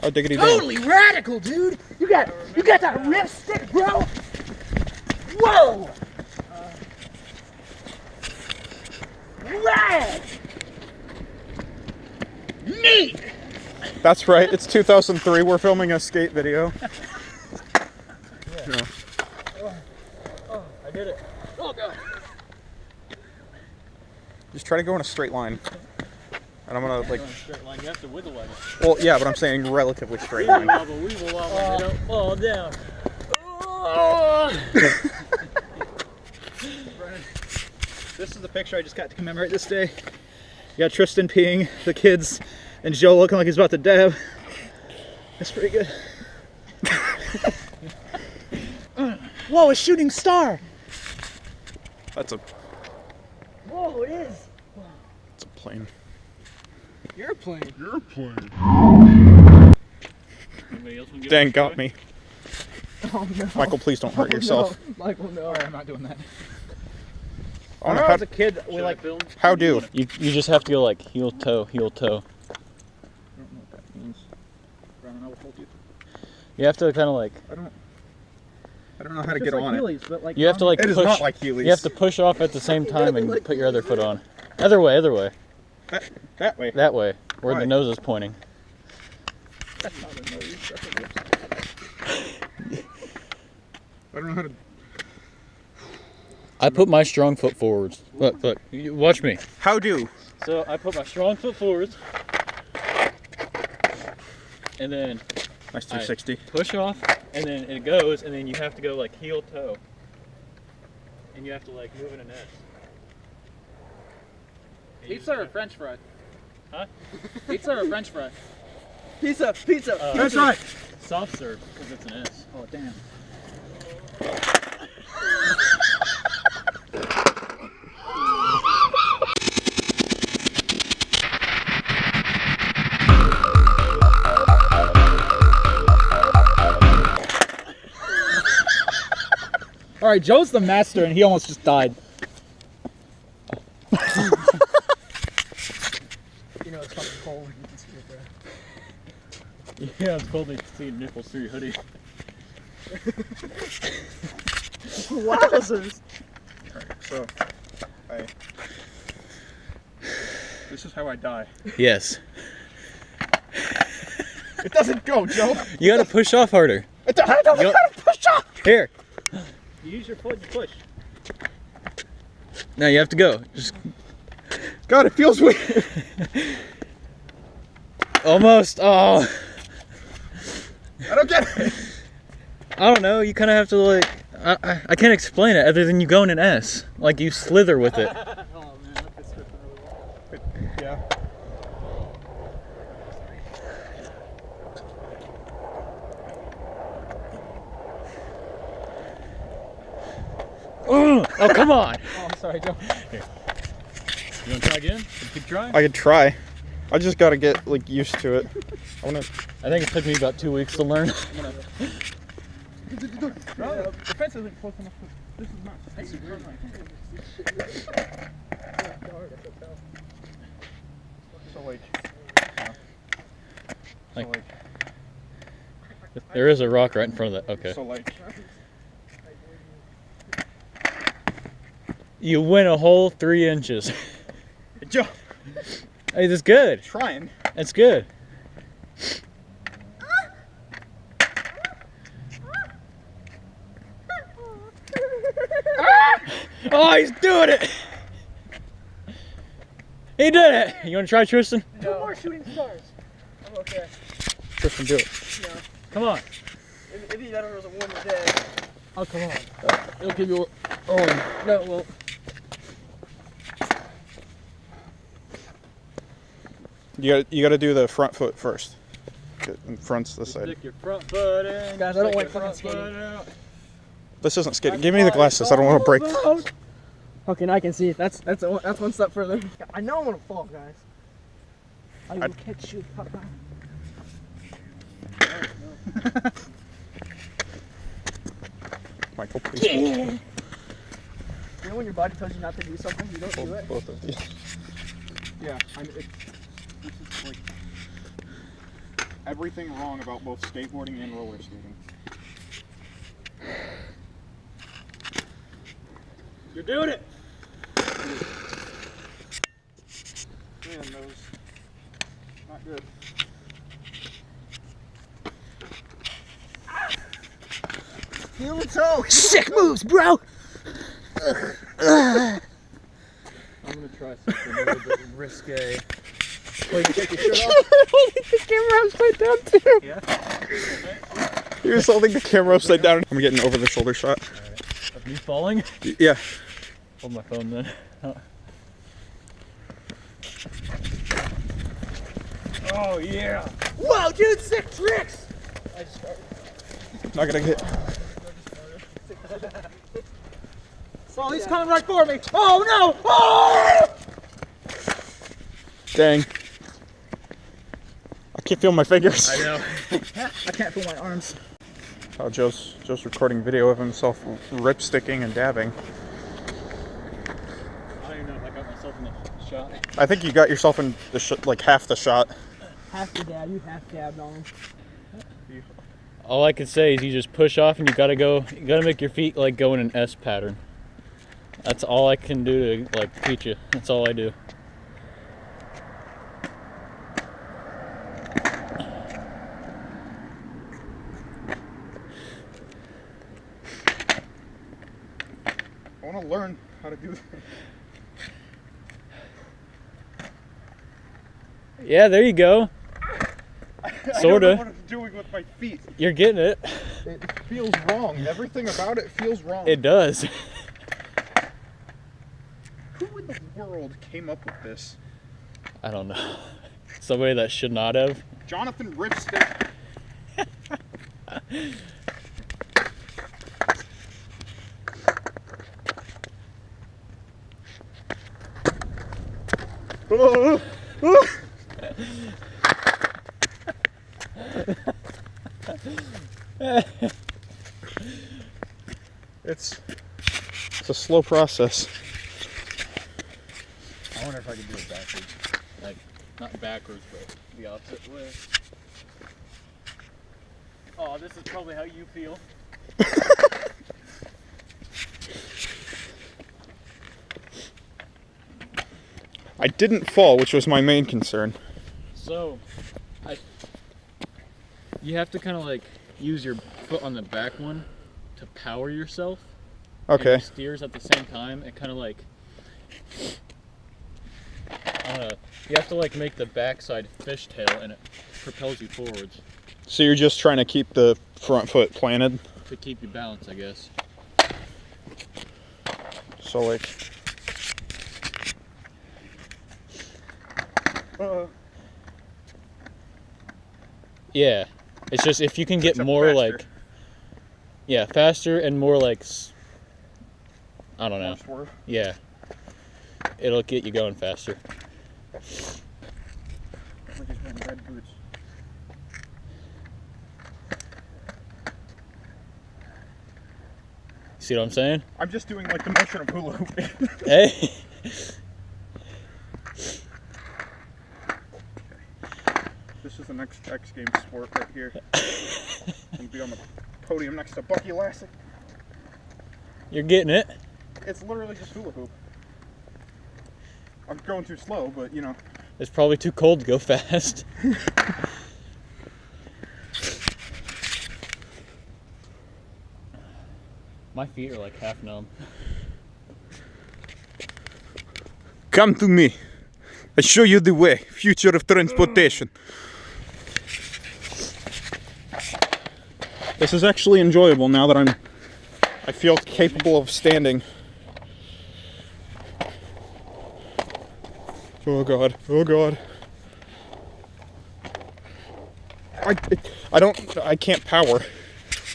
Oh, diggity Totally radical, dude. You got that Ripstik, bro. Whoa. Rad. Neat. That's right. It's 2003. We're filming a skate video. Yeah. Oh, I did it. Oh god. Just try to go in a straight line. And I'm gonna like. Straight line. You have to wiggle line. Well, yeah, but I'm saying relatively straight line. Wiggle wobble, you know, fall down. Oh. This is the picture I just got to commemorate this day. You got Tristan peeing, the kids, and Joe looking like he's about to dab. That's pretty good. Whoa, a shooting star! That's a. Whoa, it is. It's a plane. You're a plane. You're a plane. Anybody else want to give Dang, it a got try? me. Oh no. Michael, please don't hurt yourself. No. Michael, no. Alright, I'm not doing that. I When don't I know was a kid, we like film. how do. You just have to go like heel toe, heel toe. I don't know what that means. Brandon, I will hold you. You have to kind of like. I don't know how to Just get like on Heelys, but like You have to like it. It is push. not like Heelys. You have to push off at the same time and put your other foot on. Other way, other way. That way. That way, where Why? the nose is pointing. That's not a nose. That's a lips. I don't know how to. I put my strong foot forwards. Look, look. Watch me. How do? So I put my strong foot forwards, and then Nice 360. push off, and then it goes, and then you have to go like heel toe, and you have to like move in an S. Pizza or French fry? Huh? Pizza or French fry? Pizza, pizza. That's right. Soft serve, because it's an S. Oh damn. All right, Joe's the master, and he almost just died. You know it's fucking cold when you can see your breath. Yeah, it's cold to see nipples through your hoodie. Wowzers! So, this is how I die. Yes. It doesn't go, Joe. You gotta push off harder. I don't know how to push off. Here. You use your foot, you push. Now you have to go. Just God, it feels weird. almost. Oh. I don't get it. I don't know. You kind of have to like. I can't explain it other than you go in an S. Like you slither with it. Oh man, that fits really well. Yeah. Oh, come on. Oh, I'm sorry, Joe. Here. You want to try again? Keep trying. I could try. I just gotta get like used to it. I I think it took me about 2 weeks to learn. No, the fence isn't close enough. This is not. This is So like, Like- There is a rock right in front of that. Okay. so like, You win a whole 3 inches. Joe, Hey, that's good. trying. That's good. Oh, he's doing it! He did it! You want to try, Tristan? Two more shooting stars. I'm okay. Tristan, do it. No. Come on. If you thought it was a warm day. Oh, come on. It'll give you a... Oh, no, well... You gotta do the front foot first. And front's this side. Stick your front foot in. Guys, I don't stick like your fucking front skating. foot out. This isn't skating. Give me the glasses. I don't want to break. Okay, now I can see. That's one step further. I know I'm gonna fall, guys. I will catch you, Papa. Michael, please. Yeah. You know when your body tells you not to do something, you don't do it. Both of these. Yeah, this is like. everything wrong about both skateboarding and roller skating. You're doing it! Man, those not good. Heel and toe! Sick moves, bro! I'm gonna try something a little bit risque. Wait, you take your shirt off? The camera upside down too. Yeah. He was holding the camera upside down. I'm getting an over-the-shoulder shot. Alright. Of me falling? Yeah. Hold my phone then. Oh yeah! Wow, dude, sick tricks! I just started. Not gonna hit. Oh, he's coming right for me! Oh no! Oh! Dang. I can't feel my fingers. I know. I can't feel my arms. Oh, Joe's recording video of himself ripsticking and dabbing. I don't even know if I got myself in the shot. I think you got yourself in the like half the shot. Half the dab, you half dabbed on him. All I can say is you just push off and you gotta make your feet like go in an S pattern. That's all I can do to like teach you. That's all I do. I want to learn how to do that. Yeah, there you go. I Sorta. don't know what I'm doing with my feet. You're getting it. It feels wrong. Everything about it feels wrong. It does. Who in the world came up with this? I don't know. Somebody that should not have. Jonathan Ripstik. It's a slow process. I wonder if I could do it backwards. Like, not backwards, but the opposite way. Oh, this is probably how you feel. I didn't fall, which was my main concern. So, you have to kind of like use your foot on the back one to power yourself. Okay. And your steers at the same time. It kind of like, you have to like make the backside fishtail and it propels you forwards So you're just trying to keep the front foot planted? to keep you balanced, I guess. So like... Yeah, it's just if you can get Except more faster. like, yeah, faster and more like, I don't know. Swerve. Yeah, it'll get you going faster. Like he's wearing red boots. See what I'm saying? I'm just doing like the motion of hula hooping. Hey. This is the next X Games sport right here. I'm gonna be on the podium next to Bucky Lassick. You're getting it. It's literally just hula hoop. I'm going too slow, but you know. It's probably too cold to go fast. My feet are like half numb. Come to me. I show you the way. Future of transportation. This is actually enjoyable now that I feel capable of standing. Oh god. Oh god. I can't power.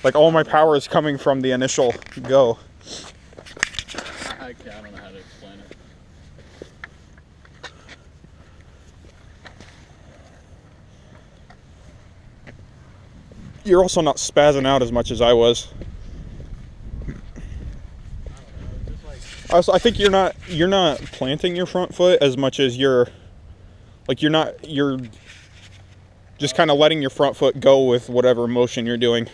Like all my power is coming from the initial go. I don't know how to explain it. You're also not spazzing out as much as I was. Also, I think you're not planting your front foot as much as you're Just kind of letting your front foot go with whatever motion you're doing.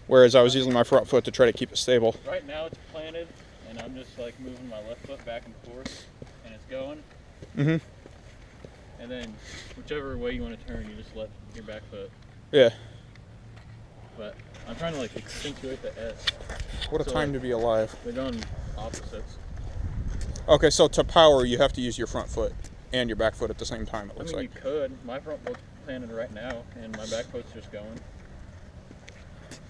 Whereas I was using my front foot to try to keep it stable. Right now it's planted, and I'm just like moving my left foot back and forth, and it's going. Mm-hmm. And then whichever way you want to turn, you just let your back foot. Yeah. But I'm trying to like accentuate the S. What a time to be alive. They're going opposites. Okay, so to power, you have to use your front foot and your back foot at the same time, it looks I mean, like. you could. My front foot's planted right now, and my back foot's just going.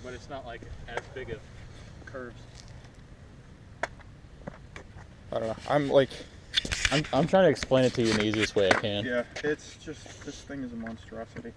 But it's not like as big of curves. I don't know. I'm trying to explain it to you in the easiest way I can. Yeah, it's just, this thing is a monstrosity.